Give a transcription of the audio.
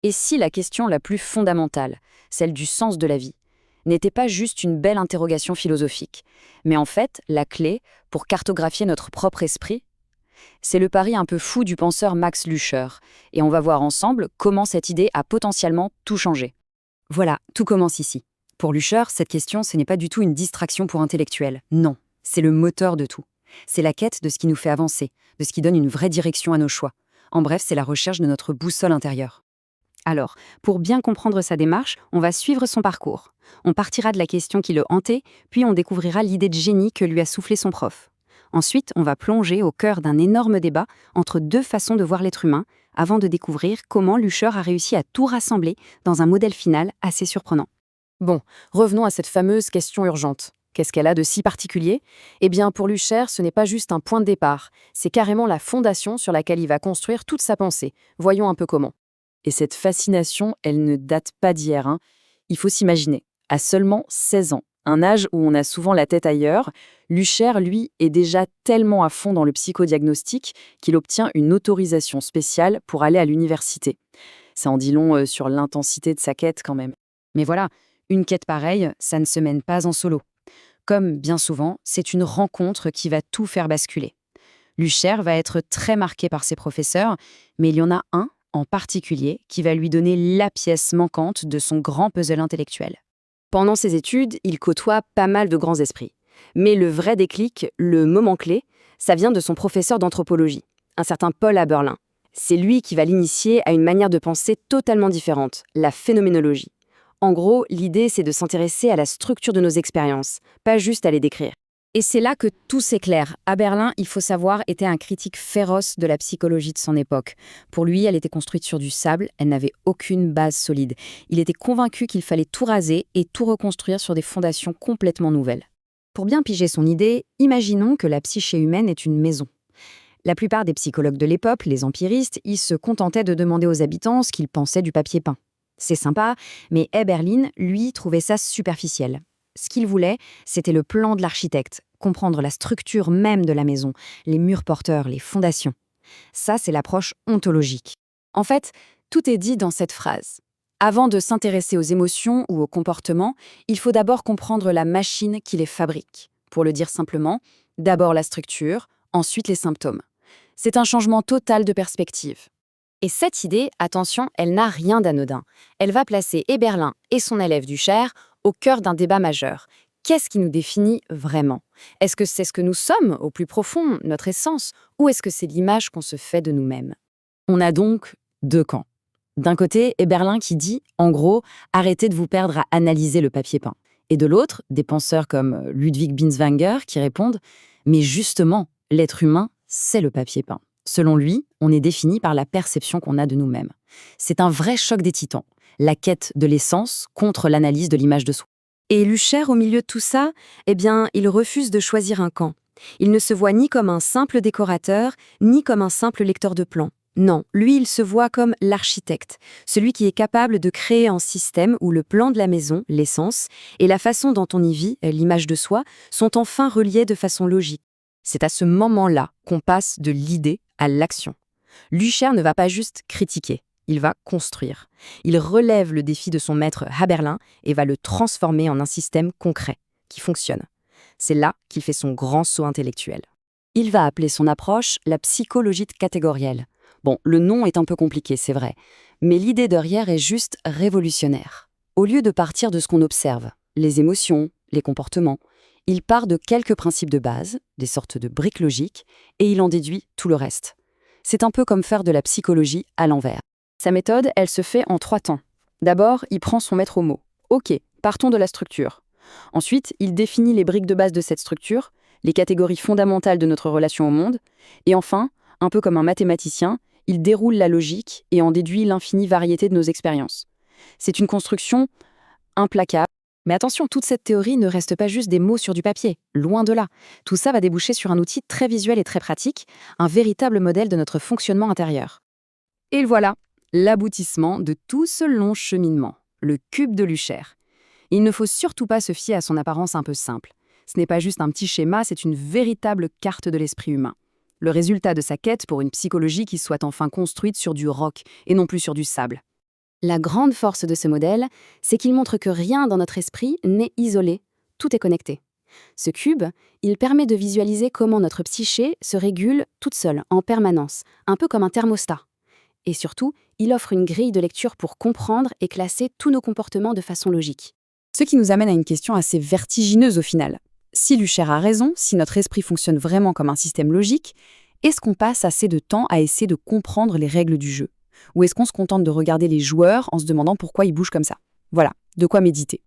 Et si la question la plus fondamentale, celle du sens de la vie, n'était pas juste une belle interrogation philosophique, mais en fait la clé pour cartographier notre propre esprit? C'est le pari un peu fou du penseur Max Lüscher, et on va voir ensemble comment cette idée a potentiellement tout changé. Voilà, tout commence ici. Pour Lüscher, cette question, ce n'est pas du tout une distraction pour intellectuels. Non, c'est le moteur de tout. C'est la quête de ce qui nous fait avancer, de ce qui donne une vraie direction à nos choix. En bref, c'est la recherche de notre boussole intérieure. Alors, pour bien comprendre sa démarche, on va suivre son parcours. On partira de la question qui le hantait, puis on découvrira l'idée de génie que lui a soufflé son prof. Ensuite, on va plonger au cœur d'un énorme débat entre deux façons de voir l'être humain, avant de découvrir comment Lüscher a réussi à tout rassembler dans un modèle final assez surprenant. Bon, revenons à cette fameuse question urgente. Qu'est-ce qu'elle a de si particulier? Eh bien, pour Lüscher, ce n'est pas juste un point de départ, c'est carrément la fondation sur laquelle il va construire toute sa pensée. Voyons un peu comment. Et cette fascination, elle ne date pas d'hier, hein. Il faut s'imaginer, à seulement 16 ans, un âge où on a souvent la tête ailleurs, Lüscher, lui, est déjà tellement à fond dans le psychodiagnostic qu'il obtient une autorisation spéciale pour aller à l'université. Ça en dit long sur l'intensité de sa quête quand même. Mais voilà, une quête pareille, ça ne se mène pas en solo. Comme bien souvent, c'est une rencontre qui va tout faire basculer. Lüscher va être très marqué par ses professeurs, mais il y en a un en particulier qui va lui donner la pièce manquante de son grand puzzle intellectuel. Pendant ses études, il côtoie pas mal de grands esprits. Mais le vrai déclic, le moment clé, ça vient de son professeur d'anthropologie, un certain Paul Haberlin. C'est lui qui va l'initier à une manière de penser totalement différente, la phénoménologie. En gros, l'idée, c'est de s'intéresser à la structure de nos expériences, pas juste à les décrire. Et c'est là que tout s'éclaire. Haberlin, il faut savoir, était un critique féroce de la psychologie de son époque. Pour lui, elle était construite sur du sable, elle n'avait aucune base solide. Il était convaincu qu'il fallait tout raser et tout reconstruire sur des fondations complètement nouvelles. Pour bien piger son idée, imaginons que la psyché humaine est une maison. La plupart des psychologues de l'époque, les empiristes, ils se contentaient de demander aux habitants ce qu'ils pensaient du papier peint. C'est sympa, mais Haberlin, lui, trouvait ça superficiel. Ce qu'il voulait, c'était le plan de l'architecte, comprendre la structure même de la maison, les murs porteurs, les fondations. Ça, c'est l'approche ontologique. En fait, tout est dit dans cette phrase. Avant de s'intéresser aux émotions ou aux comportements, il faut d'abord comprendre la machine qui les fabrique. Pour le dire simplement, d'abord la structure, ensuite les symptômes. C'est un changement total de perspective. Et cette idée, attention, elle n'a rien d'anodin. Elle va placer Eberlin et son élève Lüscher au cœur d'un débat majeur. Qu'est-ce qui nous définit vraiment? Est-ce que c'est ce que nous sommes, au plus profond, notre essence, ou est-ce que c'est l'image qu'on se fait de nous-mêmes? On a donc deux camps. D'un côté, Eberlin qui dit, en gros, arrêtez de vous perdre à analyser le papier peint. Et de l'autre, des penseurs comme Ludwig Binswanger qui répondent, mais justement, l'être humain, c'est le papier peint. Selon lui, on est défini par la perception qu'on a de nous-mêmes. C'est un vrai choc des titans, la quête de l'essence contre l'analyse de l'image de soi. Et Lüscher, au milieu de tout ça, eh bien, il refuse de choisir un camp. Il ne se voit ni comme un simple décorateur, ni comme un simple lecteur de plans. Non, lui, il se voit comme l'architecte, celui qui est capable de créer un système où le plan de la maison, l'essence, et la façon dont on y vit, l'image de soi, sont enfin reliés de façon logique. C'est à ce moment-là qu'on passe de l'idée à l'action. Lüscher ne va pas juste critiquer, il va construire. Il relève le défi de son maître Haberlin et va le transformer en un système concret, qui fonctionne. C'est là qu'il fait son grand saut intellectuel. Il va appeler son approche la psychologie catégorielle. Bon, le nom est un peu compliqué, c'est vrai, mais l'idée derrière est juste révolutionnaire. Au lieu de partir de ce qu'on observe, les émotions, les comportements, il part de quelques principes de base, des sortes de briques logiques, et il en déduit tout le reste. C'est un peu comme faire de la psychologie à l'envers. Sa méthode, elle se fait en 3 temps. D'abord, il prend son maître mot. Ok, partons de la structure. Ensuite, il définit les briques de base de cette structure, les catégories fondamentales de notre relation au monde. Et enfin, un peu comme un mathématicien, il déroule la logique et en déduit l'infinie variété de nos expériences. C'est une construction implacable. Mais attention, toute cette théorie ne reste pas juste des mots sur du papier, loin de là. Tout ça va déboucher sur un outil très visuel et très pratique, un véritable modèle de notre fonctionnement intérieur. Et voilà, l'aboutissement de tout ce long cheminement, le cube de Lüscher. Il ne faut surtout pas se fier à son apparence un peu simple. Ce n'est pas juste un petit schéma, c'est une véritable carte de l'esprit humain. Le résultat de sa quête pour une psychologie qui soit enfin construite sur du roc et non plus sur du sable. La grande force de ce modèle, c'est qu'il montre que rien dans notre esprit n'est isolé, tout est connecté. Ce cube, il permet de visualiser comment notre psyché se régule toute seule, en permanence, un peu comme un thermostat. Et surtout, il offre une grille de lecture pour comprendre et classer tous nos comportements de façon logique. Ce qui nous amène à une question assez vertigineuse au final. Si Lucher a raison, si notre esprit fonctionne vraiment comme un système logique, est-ce qu'on passe assez de temps à essayer de comprendre les règles du jeu? Ou est-ce qu'on se contente de regarder les joueurs en se demandant pourquoi ils bougent comme ça? Voilà, de quoi méditer.